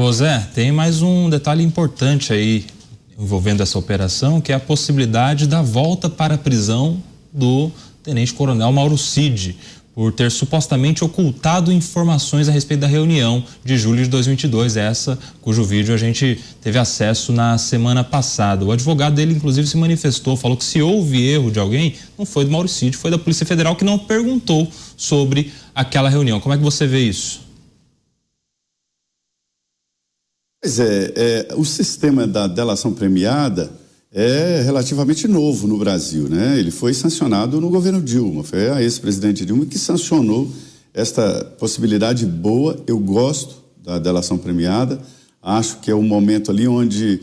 Ô Zé, tem mais um detalhe importante aí envolvendo essa operação, que é a possibilidade da volta para a prisão do tenente-coronel Mauro Cid, por ter supostamente ocultado informações a respeito da reunião de julho de 2022, essa cujo vídeo a gente teve acesso na semana passada. O advogado dele, inclusive, se manifestou, falou que se houve erro de alguém, não foi do Mauro Cid, foi da Polícia Federal, que não perguntou sobre aquela reunião. Como é que você vê isso? Pois o sistema da delação premiada é relativamente novo no Brasil, né? Ele foi sancionado no governo Dilma, foi a ex-presidente Dilma que sancionou esta possibilidade boa. Eu gosto da delação premiada, acho que é um momento ali onde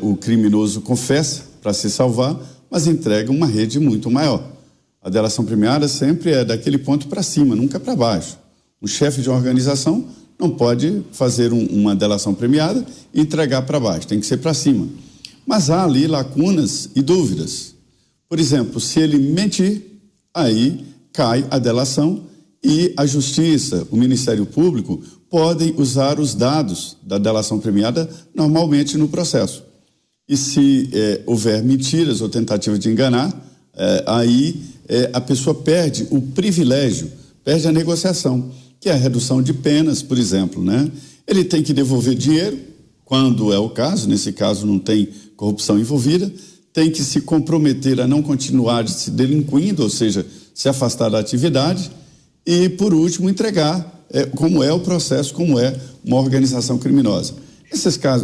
o criminoso confessa para se salvar, mas entrega uma rede muito maior. A delação premiada sempre é daquele ponto para cima, nunca para baixo. Um chefe de uma organização não pode fazer uma delação premiada e entregar para baixo, tem que ser para cima. Mas há ali lacunas e dúvidas. Por exemplo, se ele mentir, aí cai a delação e a Justiça, o Ministério Público, podem usar os dados da delação premiada normalmente no processo. E se houver mentiras ou tentativa de enganar, aí a pessoa perde o privilégio, perde a negociação, que é a redução de penas, por exemplo, né? Ele tem que devolver dinheiro, quando é o caso, nesse caso não tem corrupção envolvida, tem que se comprometer a não continuar se delinquindo, ou seja, se afastar da atividade e, por último, entregar como é o processo, como é uma organização criminosa.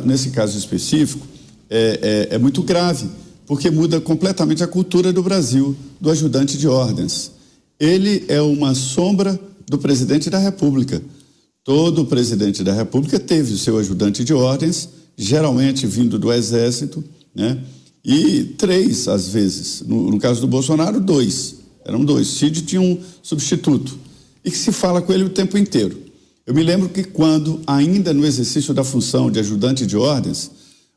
Nesse caso específico, é muito grave, porque muda completamente a cultura do Brasil, do ajudante de ordens. Ele é uma sombra do presidente da República. Todo presidente da República teve o seu ajudante de ordens, geralmente vindo do Exército, né? E 3, às vezes. No caso do Bolsonaro, 2. Eram 2. Cid tinha um substituto. E que se fala com ele o tempo inteiro. Eu me lembro que quando, ainda no exercício da função de ajudante de ordens,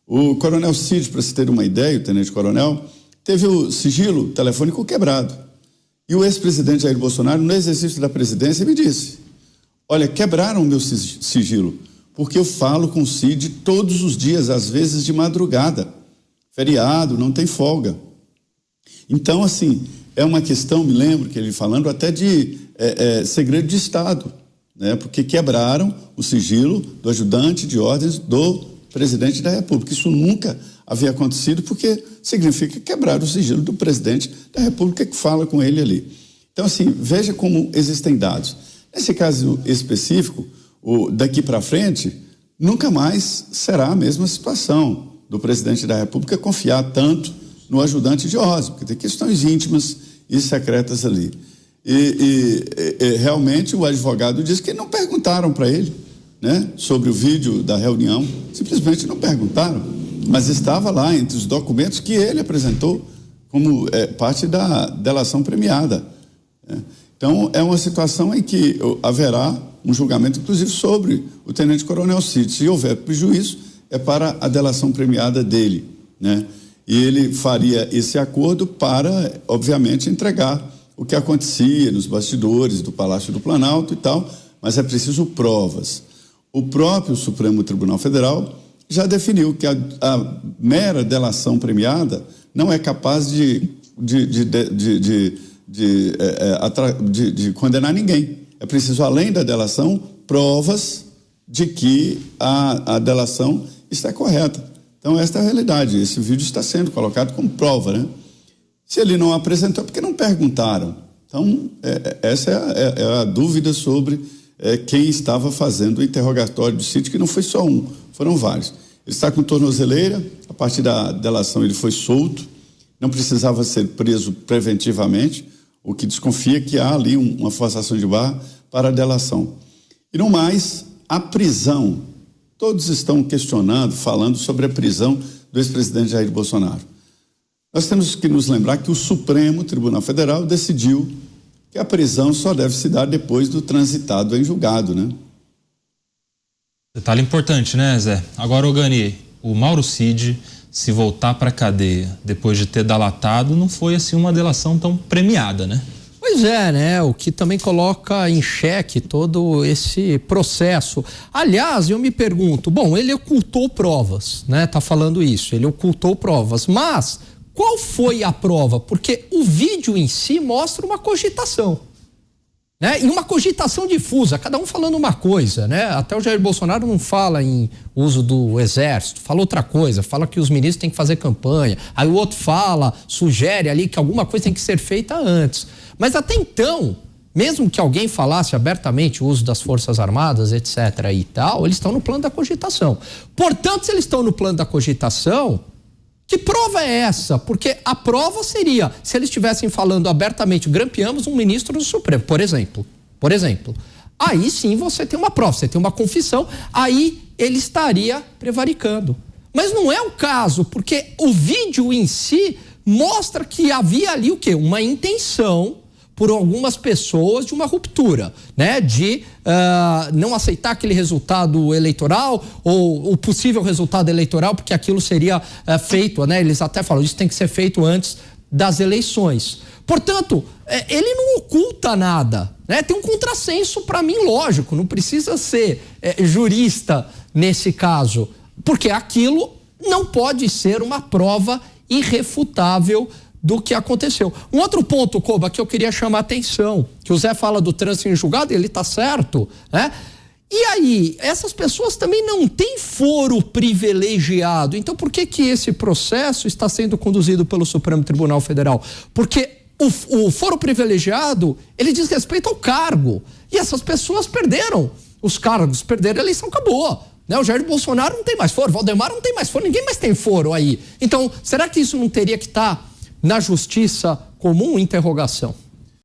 o coronel Cid, para se ter uma ideia, o tenente-coronel, teve o sigilo telefônico quebrado. E o ex-presidente Jair Bolsonaro, no exercício da presidência, me disse: olha, quebraram o meu sigilo, porque eu falo com o Cid todos os dias, às vezes de madrugada. Feriado, não tem folga. Então, assim, é uma questão, me lembro que ele falando até de segredo de Estado, né? Porque quebraram o sigilo do ajudante de ordens do presidente da República. Isso nunca havia acontecido, porque significa quebrar o sigilo do presidente da República que fala com ele ali. Então, assim, veja como existem dados. Nesse caso específico, daqui para frente, nunca mais será a mesma situação do presidente da República confiar tanto no ajudante de ordens, porque tem questões íntimas e secretas ali. Realmente o advogado diz que não perguntaram para ele, né, sobre o vídeo da reunião, simplesmente não perguntaram, mas estava lá entre os documentos que ele apresentou como parte da delação premiada. Então, é uma situação em que haverá um julgamento, inclusive, sobre o tenente-coronel Cid. Se houver prejuízo, é para a delação premiada dele, né? E ele faria esse acordo para, obviamente, entregar o que acontecia nos bastidores do Palácio do Planalto e tal, mas é preciso provas. O próprio Supremo Tribunal Federal já definiu que a mera delação premiada não é capaz de condenar ninguém. É preciso, além da delação, provas de que a delação está correta. Então, esta é a realidade. Esse vídeo está sendo colocado como prova, né? Se ele não apresentou, é porque não perguntaram. Então, essa é a dúvida sobre quem estava fazendo o interrogatório do Cid, que não foi só um, foram vários. Ele está com tornozeleira, a partir da delação ele foi solto, não precisava ser preso preventivamente, o que desconfia que há ali uma forçação de barra para a delação. E no mais, a prisão. Todos estão questionando, falando sobre a prisão do ex-presidente Jair Bolsonaro. Nós temos que nos lembrar que o Supremo Tribunal Federal decidiu que a prisão só deve se dar depois do transitado em julgado, né? Detalhe importante, né, Zé? Agora, Gani, o Mauro Cid, se voltar para a cadeia depois de ter delatado, não foi assim uma delação tão premiada, né? Pois Pois é, né? O que também coloca em xeque todo esse processo. Aliás, eu me pergunto, bom, ele ocultou provas, né? Tá falando isso, ele ocultou provas, mas qual foi a prova? Porque o vídeo em si mostra uma cogitação, né? E uma cogitação difusa, cada um falando uma coisa, né? Até o Jair Bolsonaro não fala em uso do exército, fala outra coisa, fala que os ministros têm que fazer campanha, aí o outro fala, sugere ali que alguma coisa tem que ser feita antes. Mas até então, mesmo que alguém falasse abertamente o uso das Forças Armadas, etc. e tal, eles estão no plano da cogitação. Portanto, se eles estão no plano da cogitação, que prova é essa? Porque a prova seria, se eles estivessem falando abertamente, grampeamos um ministro do Supremo, por exemplo. Aí sim você tem uma prova, você tem uma confissão, aí ele estaria prevaricando. Mas não é o caso, porque o vídeo em si mostra que havia ali o quê? Uma intenção por algumas pessoas de uma ruptura, né? De não aceitar aquele resultado eleitoral ou o possível resultado eleitoral, porque aquilo seria feito, né? Eles até falam, isso tem que ser feito antes das eleições. Portanto, ele não oculta nada, né? Tem um contrassenso para mim, lógico, não precisa ser jurista nesse caso, porque aquilo não pode ser uma prova irrefutável do que aconteceu. Um outro ponto, Koba, que eu queria chamar a atenção, que o Zé fala do trânsito em julgado, ele tá certo, né? E aí, essas pessoas também não têm foro privilegiado. Então, por que esse processo está sendo conduzido pelo Supremo Tribunal Federal? Porque o foro privilegiado, ele diz respeito ao cargo. E essas pessoas perderam os cargos, perderam a eleição, acabou. Né? O Jair Bolsonaro não tem mais foro, Valdemar não tem mais foro, ninguém mais tem foro aí. Então, será que isso não teria que estar na justiça comum? Interrogação.